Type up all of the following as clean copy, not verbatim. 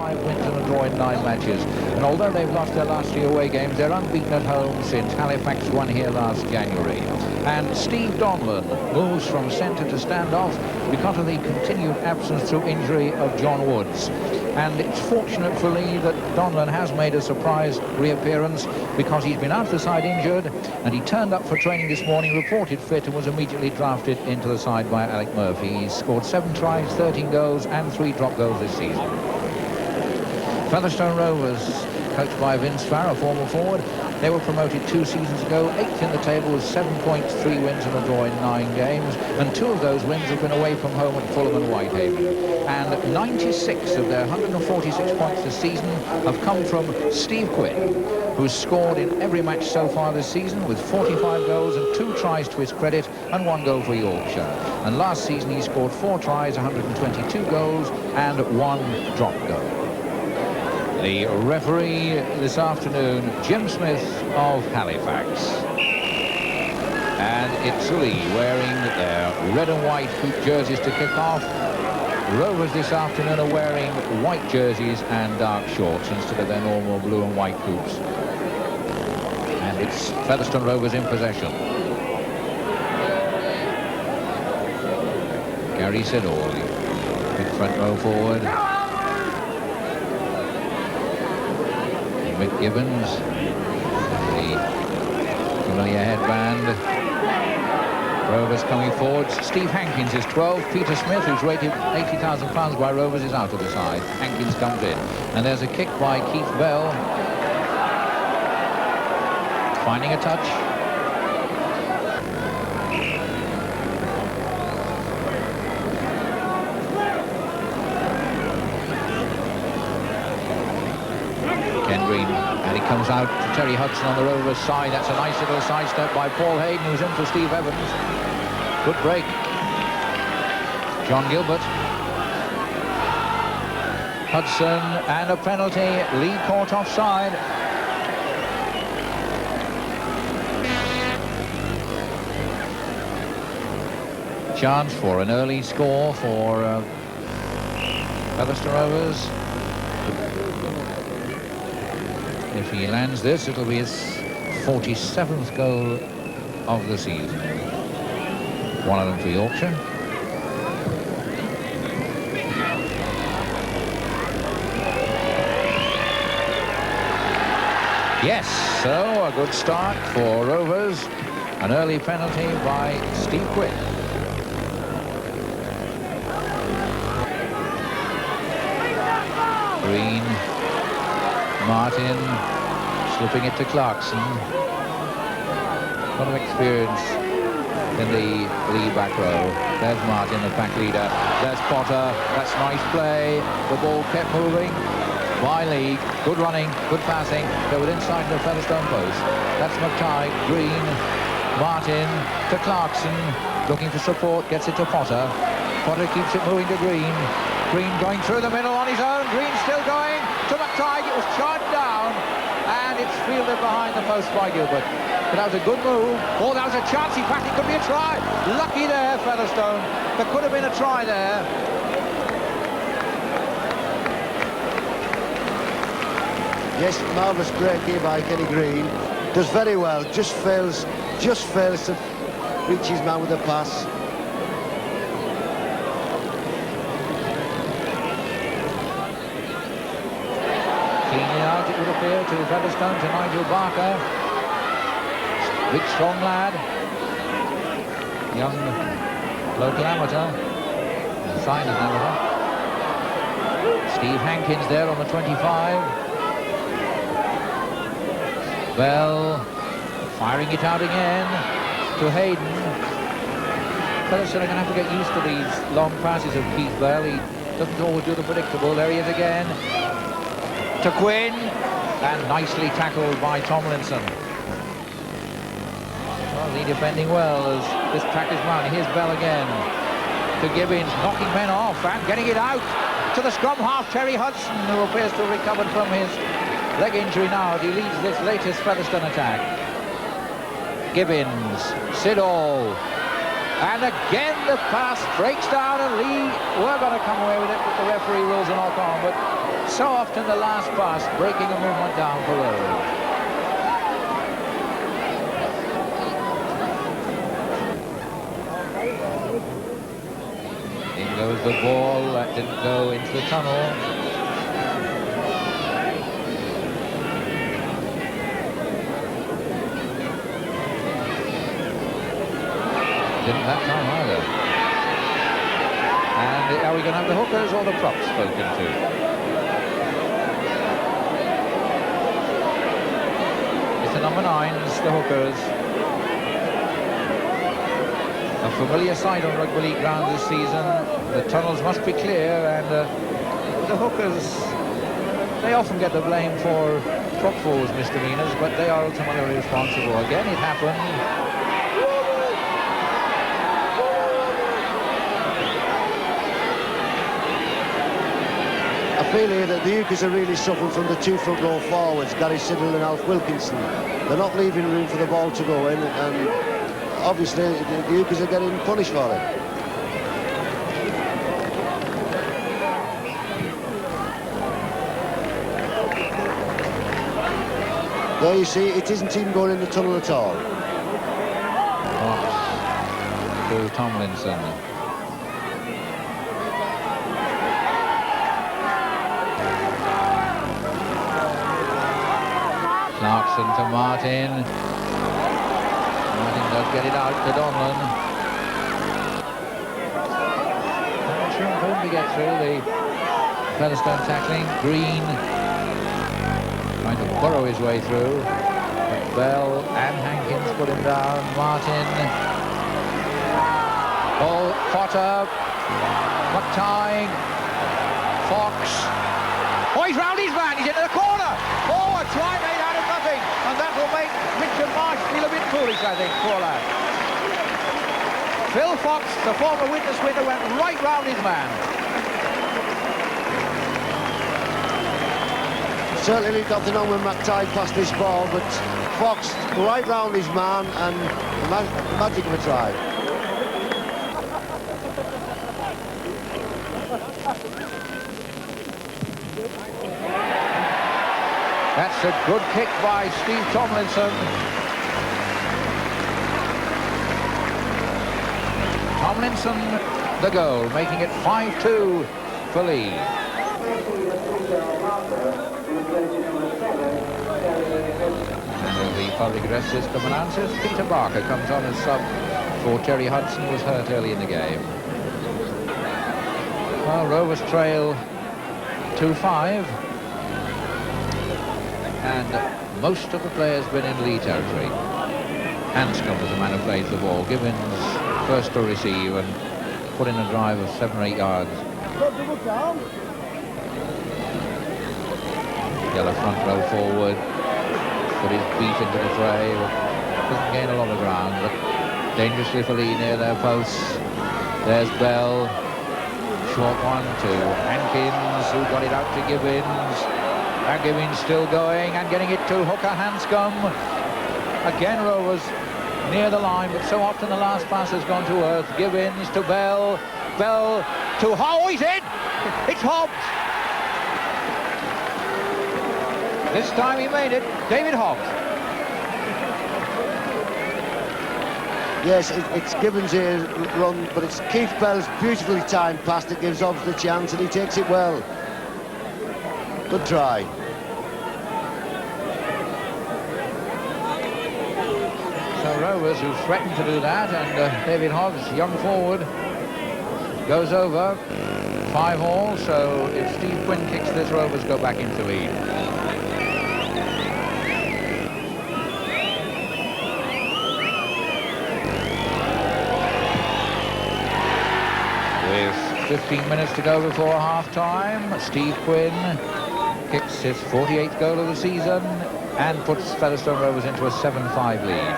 5 wins and a draw in 9 matches. And although they've lost their last 3 away games, they're unbeaten at home since Halifax won here last January. And Steve Donlan moves from centre to standoff because of the continued absence through injury of John Woods. And it's fortunate for Leigh that Donlan has made a surprise reappearance, because he's been out of the side injured, and he turned up for training this morning, reported fit, and was immediately drafted into the side by Alec Murphy. He's scored 7 tries, 13 goals and 3 drop goals this season. Featherstone Rovers, coached by Vince Farr, a former forward. They were promoted 2 seasons ago, 8th in the table with 7 points, 3 wins and a draw in 9 games. And 2 of those wins have been away from home at Fulham and Whitehaven. And 96 of their 146 points this season have come from Steve Quinn, who's scored in every match so far this season with 45 goals and 2 tries to his credit and 1 goal for Yorkshire. And last season he scored 4 tries, 122 goals and 1 drop goal. The referee this afternoon, Jim Smith of Halifax. And it's Leigh wearing their red and white hoop jerseys to kick off. Rovers this afternoon are wearing white jerseys and dark shorts instead of their normal blue and white hoops. And it's Featherstone Rovers in possession. Gary Siddall, big front row forward. Mick Gibbons, the familiar headband. Rovers coming forward. Steve Hankins is 12. Peter Smith, who's rated £80,000 by Rovers, is out of the side. Hankins comes in. And there's a kick by Keith Bell. Finding a touch. And he comes out to Terry Hudson on the Rovers side. That's a nice little sidestep by Paul Hayden, who's in for Steve Evans. Good break. John Gilbert. Hudson, and a penalty. Leigh caught offside. Chance for an early score for Featherstone Rovers. If he lands this, it'll be his 47th goal of the season. 1 of them for Yorkshire. Yes, so a good start for Rovers. An early penalty by Steve Quinn. Green. Martin slipping it to Clarkson. A lot of experience in the Leigh back row. There's Martin, the pack leader. There's Potter. That's nice play. The ball kept moving by Leigh. Good running, good passing. They were inside the Featherstone post. That's McTighe. Green. Martin to Clarkson. Looking for support. Gets it to Potter. Potter keeps it moving to Green. Green going through the middle on his own. Green still going to McTighe. It was charged down, and it's fielded behind the post by Gilbert. But that was a good move. Oh, that was a chance. In fact, it could be a try. Lucky there, Featherstone. There could have been a try there. Yes, marvellous break here by Kenny Green. Does very well. Just fails to reach his man with a pass. Out, it would appear, to Featherstone, to Nigel Barker. Big, strong lad. Young local amateur. Signed as an amateur. Steve Hankins there on the 25. Bell firing it out again to Hayden. Featherstone are going to have to get used to these long passes of Keith Bell. He doesn't always do the predictable. There he is again. To Quinn, and nicely tackled by Tomlinson. Well, Leigh defending well as this track is run. Here's Bell again. To Gibbons, knocking men off and getting it out to the scrum half, Terry Hudson, who appears to have recovered from his leg injury now. He leads this latest Featherstone attack. Gibbons, Siddall, and again the pass breaks down, and Leigh were going to come away with it, but the referee rules a knock on. But So often the last pass breaking a movement down for Rovers. In goes the ball. That didn't go into the tunnel. Didn't that time either. And are we going to have the hookers or the props spoken to? It's the number 9s, the hookers. A familiar sight on rugby league ground this season. The tunnels must be clear, and the hookers, they often get the blame for prop falls misdemeanors, but they are ultimately responsible. Again, it happened. I feel here that the Ukers are really suffering from the two front row forwards, Gary Siddle and Alf Wilkinson. They're not leaving room for the ball to go in, and obviously the Ukers are getting punished for it. There you see, it isn't even going in the tunnel at all. To Tomlinson. Clarkson to Martin. Martin does get it out to Donlan. Not sure whom to get through the Featherstone tackling. Green trying to burrow his way through. But Bell and Hankins put him down. Martin. Ball, Potter. McTighe. Fox. Oh, he's round his man. He's into the corner. Oh, a try made out of nothing. And that will make Richard Marsh feel a bit foolish, I think, poor lad. Phil Fox, the former witness winner, went right round his man. Certainly got to know when McTighe passed this ball, but Fox right round his man, and the magic of a try. That's a good kick by Steve Tomlinson. Tomlinson, the goal, making it 5-2 for Leigh. And the public address system announces Peter Barker comes on as sub for Terry Hudson, who was hurt early in the game. Well, Rovers trail 2-5. And most of the players been in Leigh territory. Hanscom was the man who plays the ball. Gibbons first to receive and put in a drive of 7 or 8 yards. Yellow front row forward. Put his beat into the fray. Doesn't gain a lot of ground, but dangerously for Leigh near their posts. There's Bell. Short one to Hankins, who got it out to Gibbons. And Gibbons still going and getting it to hooker Hanscom. Again, Rovers near the line, but so often the last pass has gone to earth. Gibbons to Bell. Bell to oh, he's in! It's Hobbs! This time he made it. David Hobbs. Yes, it's Gibbons here run, but it's Keith Bell's beautifully timed pass that gives Hobbs the chance, and he takes it well. Good try. So Rovers, who threatened to do that, and David Hobbs, young forward, goes over. 5-all, so if Steve Quinn kicks this, Rovers go back into lead. With 15 minutes to go before half-time, Steve Quinn kicks his 48th goal of the season and puts Featherstone Rovers into a 7-5 lead.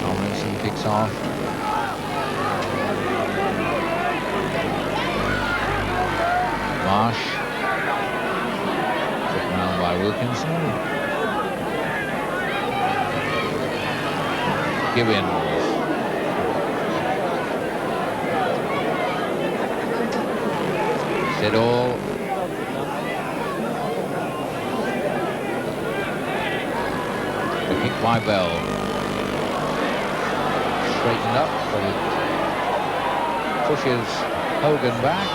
Tomlinson kicks off. Gibbons. Siddall. The kick by Bell. Straightened up, but it pushes Hogan back.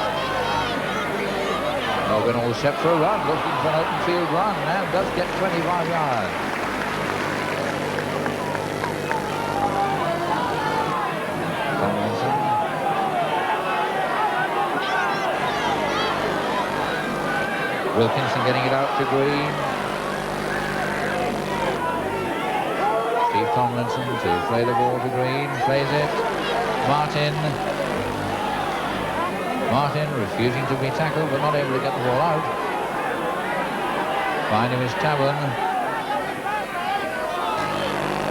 Hogan all set for a run, looking for an open field run, and does get 25 yards. Tomlinson. Wilkinson getting it out to Green. Steve Tomlinson to play the ball to Green, plays it. Martin refusing to be tackled, but not able to get the ball out. Behind him is Tavern.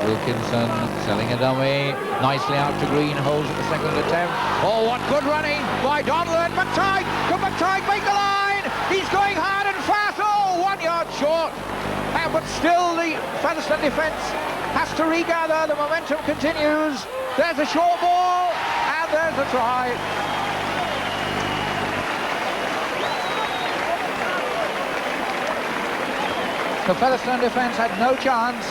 Wilkinson selling a dummy. Nicely out to Green, holds at the second attempt. Oh, what good running by Donald. McTighe! Could McTighe make the line? He's going hard and fast. Oh, 1 yard short. But still the Featherstone defence has to regather. The momentum continues. There's a short ball, and there's a try. The Featherstone defence had no chance.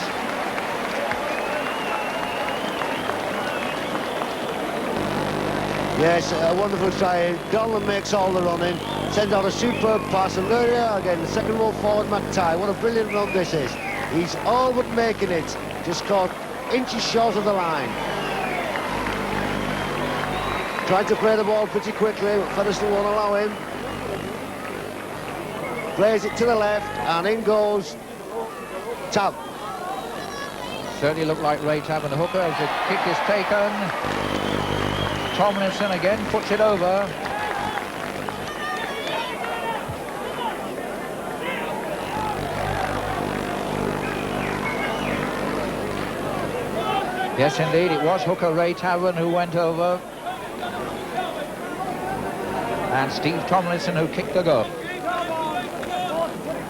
Yes, a wonderful try. Donlan makes all the running, sends out a superb pass, and there you are again, the second row forward, McTighe. What a brilliant run this is. He's all but making it, just caught inches short of the line. Tried to play the ball pretty quickly, but Featherstone won't allow him. Plays it to the left, and in goes Tab. Certainly looked like Ray Tab and the hooker as the kick is taken. Tomlinson again puts it over. Yes, indeed, it was hooker Ray Tavern who went over. And Steve Tomlinson who kicked the goal.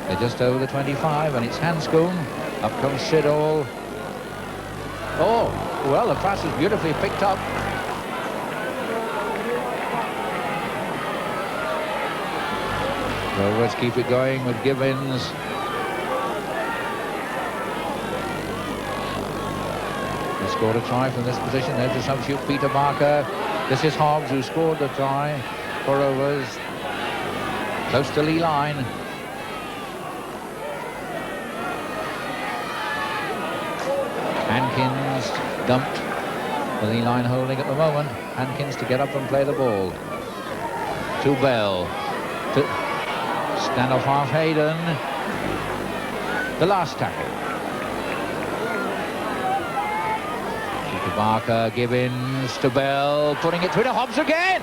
They're just over the 25, and it's Hanscombe. Up comes Siddall. Oh, well, the pass is beautifully picked up. Rovers keep it going with Gibbons. They scored a try from this position. There's the substitute Peter Barker. This is Hobbs who scored the try for Rovers. Close to Leigh line. Hankins dumped. The Leigh line holding at the moment. Hankins to get up and play the ball. To Bell. To stand-off half Hayden. The last tackle. To Barker, Gibbons to Bell, putting it through to Hobbs again.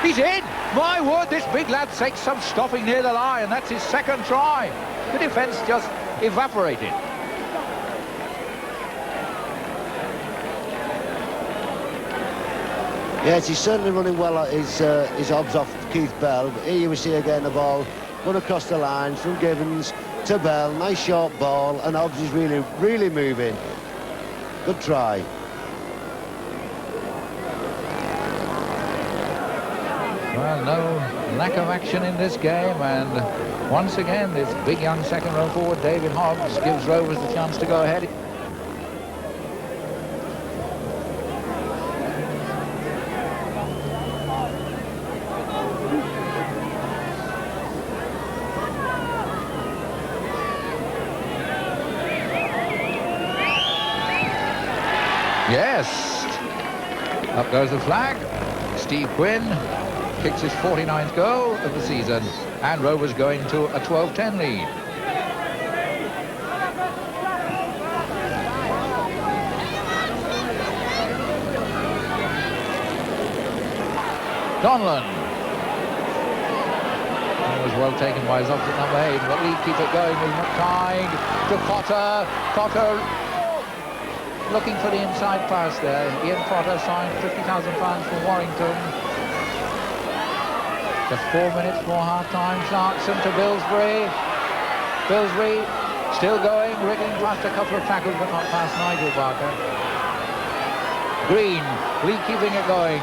He's in. My word, this big lad takes some stopping near the line. That's his second try. The defence just evaporated. Yes, he's certainly running well at his Hobbs off Keith Bell. But here we see again the ball run across the lines from Gibbons to Bell. Nice short ball, and Hobbs is really moving. Good try. Well, no lack of action in this game, and once again this big young second row forward David Hobbs gives Rovers the chance to go ahead. Yes, up goes the flag. Steve Quinn kicks his 49th goal of the season, and Rovers going to a 12-10 lead. Donlan. That was well taken by his opposite number 8, but Leigh keep it going with McTighe to Potter. Potter looking for the inside pass there. Ian Potter signed £50,000 for Warrington. Just 4 minutes more half-time. Clarkson to Billsbury. Billsbury still going, wriggling past a couple of tackles, but not past Nigel Barker. Green, Leigh keeping it going.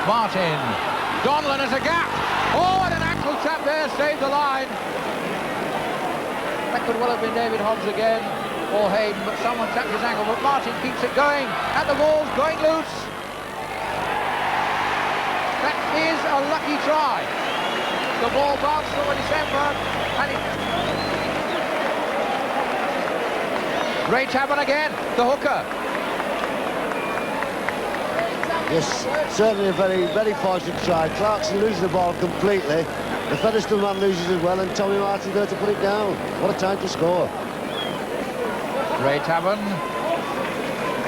Martin, Donlan has a gap. Oh, and an ankle trap there, saved the line. That could well have been David Hobbs again, or Hayden, but someone tapped his ankle, but Martin keeps it going, and the ball's going loose. That is a lucky try. The ball bounced from December, and Ray Tabon again, the hooker. Yes, certainly a very, very fortunate try. Clarkson loses the ball completely. The Featherstone man loses as well, and Tommy Martin's there to put it down. What a time to score. Ray Tabon.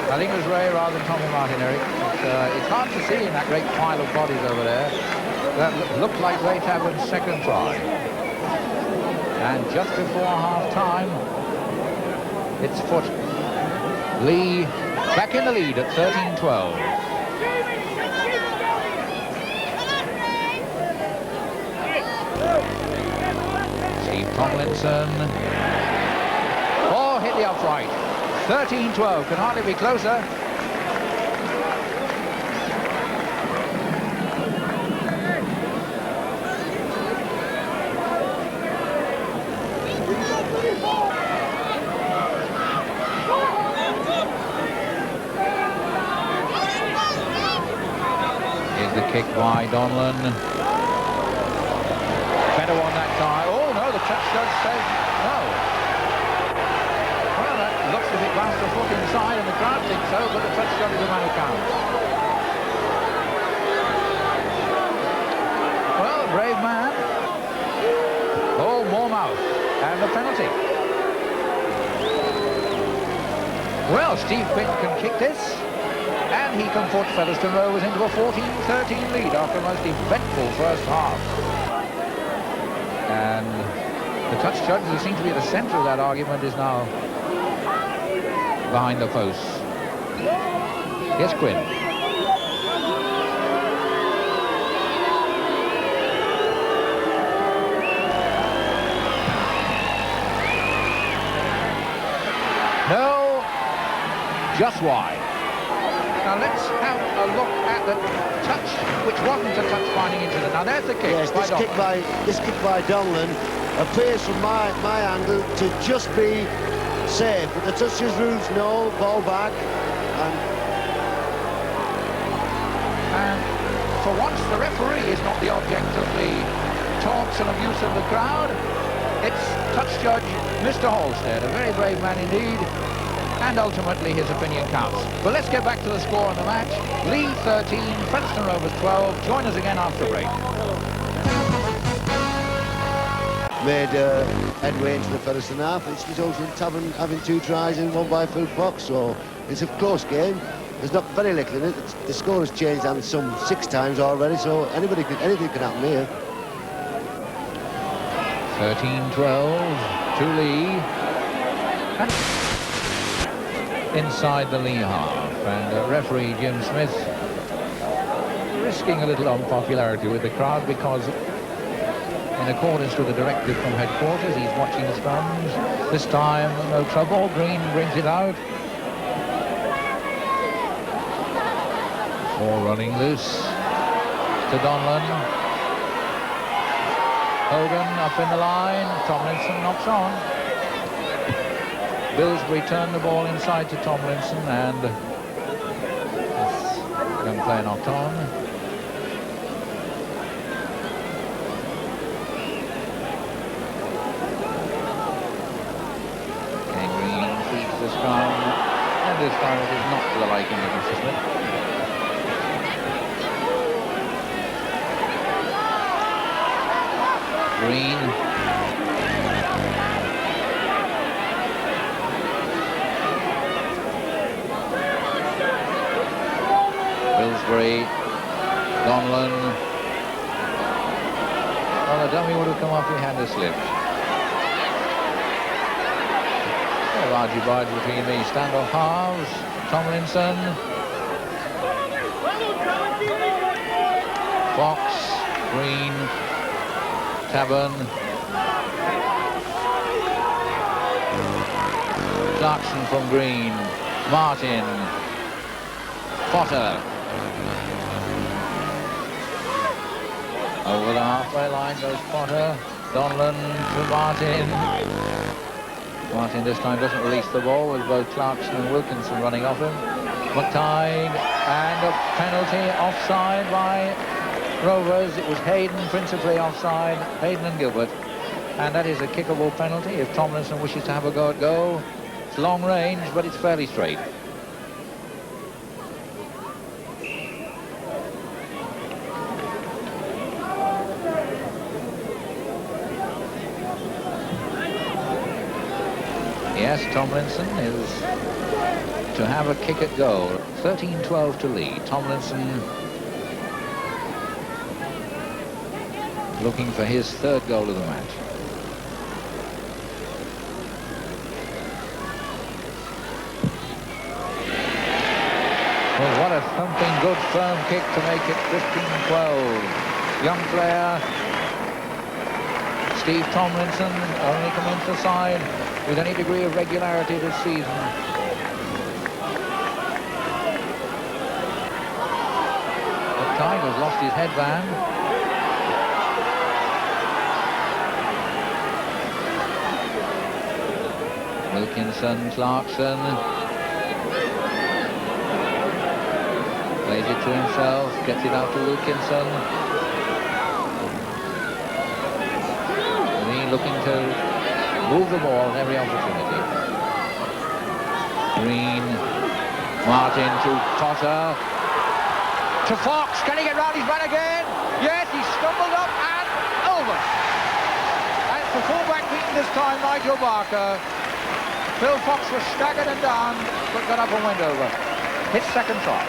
I think it was Ray rather than Tommy Martin, Eric. It's hard to see in that great pile of bodies over there. That looked like Ray Tabon's second try. And just before half-time, it's foot. Leigh back in the lead at 13-12. Tomlinson. Oh, hit the upright. 13-12, can hardly be closer. Here's the kick by Donlan. Better one that time. Oh no, the touch judge says no. Well, that looks as if it bounced the foot inside, and the crowd thinks so, but the touch judge is the man who counts. Well, brave man. Oh, more mouth, and the penalty. Well, Steve Quinn can kick this, and he can put Featherstone Rovers into a 14-13 lead after a most eventful first half. And the touch judge, who seems to be at the centre of that argument, is now behind the posts. Here's Quinn. No, just wide. Now let's have a look at the touch, which wasn't a touch finding into the... Now there's the kick. Yes, this kick by Donlan appears from my angle to just be safe, but the touches rules no, ball back, and for once the referee is not the object of the taunts and abuse of the crowd. It's touch judge Mr. Halstead, a very brave man indeed, and ultimately his opinion counts. But let's get back to the score on the match. Leigh 13, Featherstone Rovers 12. Join us again after break. made headway into the Featherstone half. It's resulted in Tabon having 2 tries and 1 by Phil Fox, so it's a close game. There's not very little in it. The score has changed hands some 6 times already, so anything can happen here. 13-12 to Leigh. Inside the Leigh half, and referee Jim Smith risking a little unpopularity with the crowd because, in accordance with the directive from headquarters, he's watching his thumbs. This time, no trouble. Green brings it out. Ball running loose to Donlan. Hogan up in the line. Tomlinson knocks on. Billsbury turned the ball inside to Tomlinson, and this young player knocked on. And Green keeps the scrum, and this time it is not to the liking of Mr. Smith. Green. Billsbury, Donlan. Well, the dummy would have come off if he had a slip. A argy-bargy between the standoff halves. Tomlinson. Fox, Green, Tabon. Clarkson from Green. Martin. Potter. Over the halfway line goes Potter. Donlan to Martin. Martin this time doesn't release the ball with both Clarkson and Wilkinson running off him. McTighe, and a penalty offside by Rovers. It was Hayden principally offside, Hayden and Gilbert. And that is a kickable penalty if Tomlinson wishes to have a go at goal. It's long range, but it's fairly straight. Yes, Tomlinson is to have a kick at goal. 13-12 to Leigh. Tomlinson looking for his third goal of the match. Well, what a thumping, good, firm kick to make it 15-12. Young player, Steve Tomlinson, only come into the side with any degree of regularity this season. But Tiger's lost his headband. Wilkinson, Clarkson. Plays it to himself, gets it out to Wilkinson. Green looking to move the ball at every opportunity. Green, Martin to Potter, to Fox. Can he get round his man again? Yes, he stumbled up and over. And for full-back beaten this time, Nigel Barker. Phil Fox was staggered and down, but got up and went over. His second try.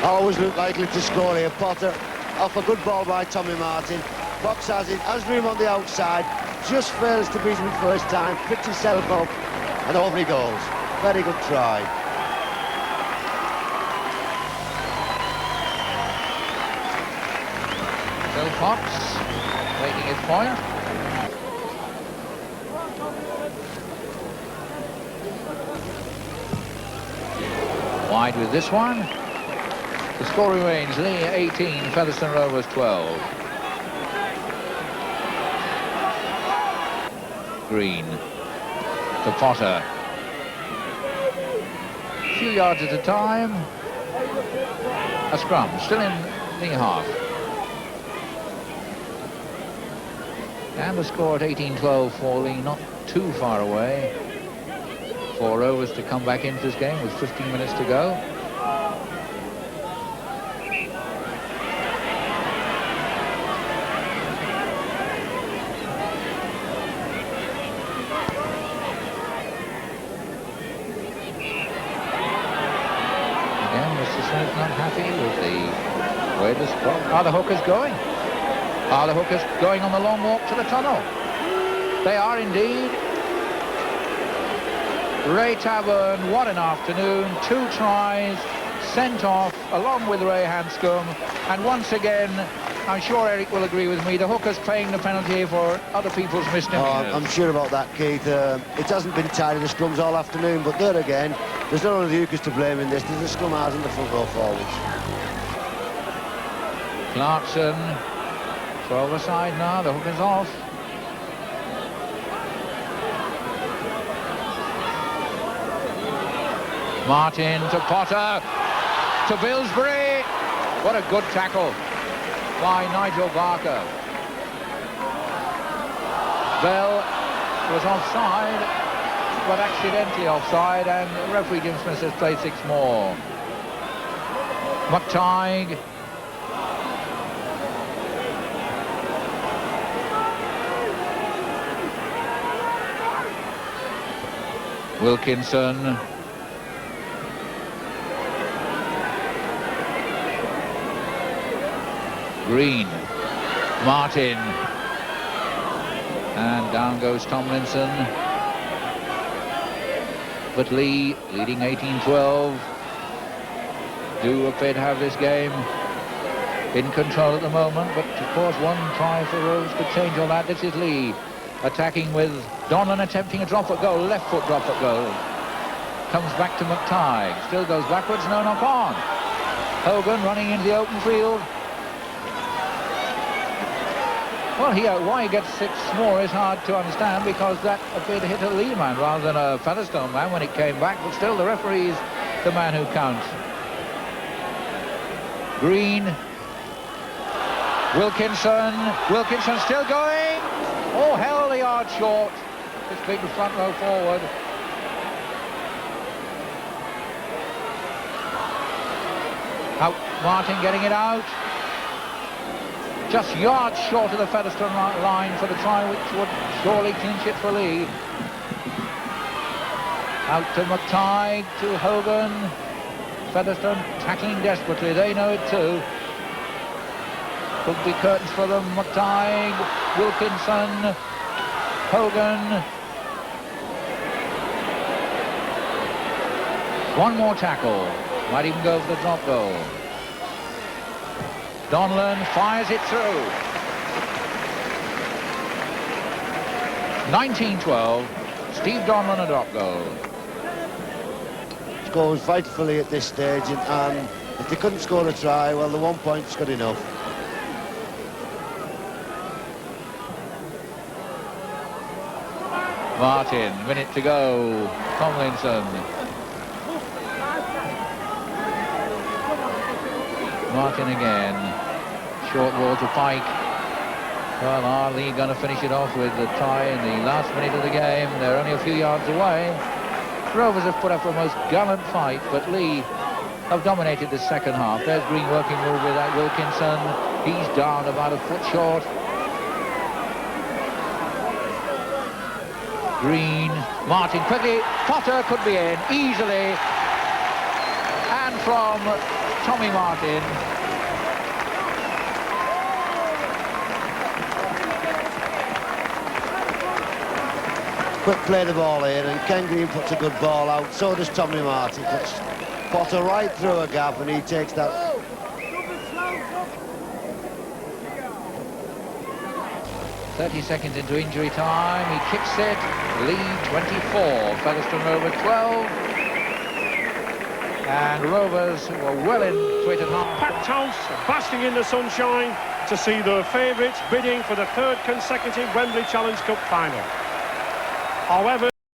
Always looked likely to score here. Potter off a good ball by Tommy Martin. Fox has it, has room on the outside, just fails to beat him first time, picks himself up, and over he goes. Very good try. Phil Fox making his point. Wide with this one. The score remains Leigh 18, Featherstone Rovers 12. Green to Potter. A few yards at a time. A scrum, still in Leigh half. And the score at 18-12 for Leigh, not too far away for Rovers to come back into this game with 15 minutes to go. Not happy with the way this... Are the hookers going? Are the hookers going on the long walk to the tunnel? They are indeed. Ray Tavern, what an afternoon. 2 tries, sent off, along with Ray Hanscom. And once again, I'm sure Eric will agree with me, the hookers paying the penalty for other people's misdemeanors. I'm sure about that, Keith. It hasn't been tied in the scrums all afternoon, but there again, there's not only the hookers to blame in this, there's the scrum halves and the front row forwards. Clarkson, throw aside now, the hookers off. Martin to Potter, to Billsbury. What a good tackle by Nigel Barker. Bell was offside, but accidentally offside, and referee Jim Smith has played 6 more. McTighe. Wilkinson. Green, Martin, and down goes Tomlinson. But Leigh, leading 18-12, do appear to have this game in control at the moment, but of course one try for Rose could change all that. This is Leigh attacking with Donlan attempting a drop at goal, left foot drop at goal. Comes back to McTighe. Still goes backwards. No knock on. Hogan running into the open field. Well, why he gets 6 more is hard to understand, because that appeared to hit a Leigh man rather than a Featherstone man when it came back. But still, the referee's the man who counts. Green. Wilkinson still going. Oh, held a yard short. This big front row forward. Out, Martin getting it out. Just yards short of the Featherstone line for the try, which would surely clinch it for Leigh. Out to McTighe, to Hogan. Featherstone tackling desperately. They know it too. Could be curtains for them. McTighe, Wilkinson, Hogan. One more tackle. Might even go for the drop goal. Donlan fires it through. 19-12. Steve Donlan, a drop goal. Scores vitally at this stage, and if they couldn't score a try, well, the 1 point's good enough. Martin, minute to go. Tomlinson. Martin again. Short ball to Pike. Well, are Leigh going to finish it off with the tie in the last minute of the game? They're only a few yards away. Rovers have put up a most gallant fight, but Leigh have dominated the second half. There's Green working move with that Wilkinson. He's down about a foot short. Green, Martin quickly. Potter could be in easily. And from Tommy Martin. Quick play the ball in, and Ken Green puts a good ball out. So does Tommy Martin. Puts Potter right through a gap, and he takes that. 30 seconds into injury time. He kicks it. Leigh 24, Featherstone Rovers 12. And Rovers were well into it at half. Packed house, basking in the sunshine to see the favourites bidding for the 3rd consecutive Wembley Challenge Cup final. However,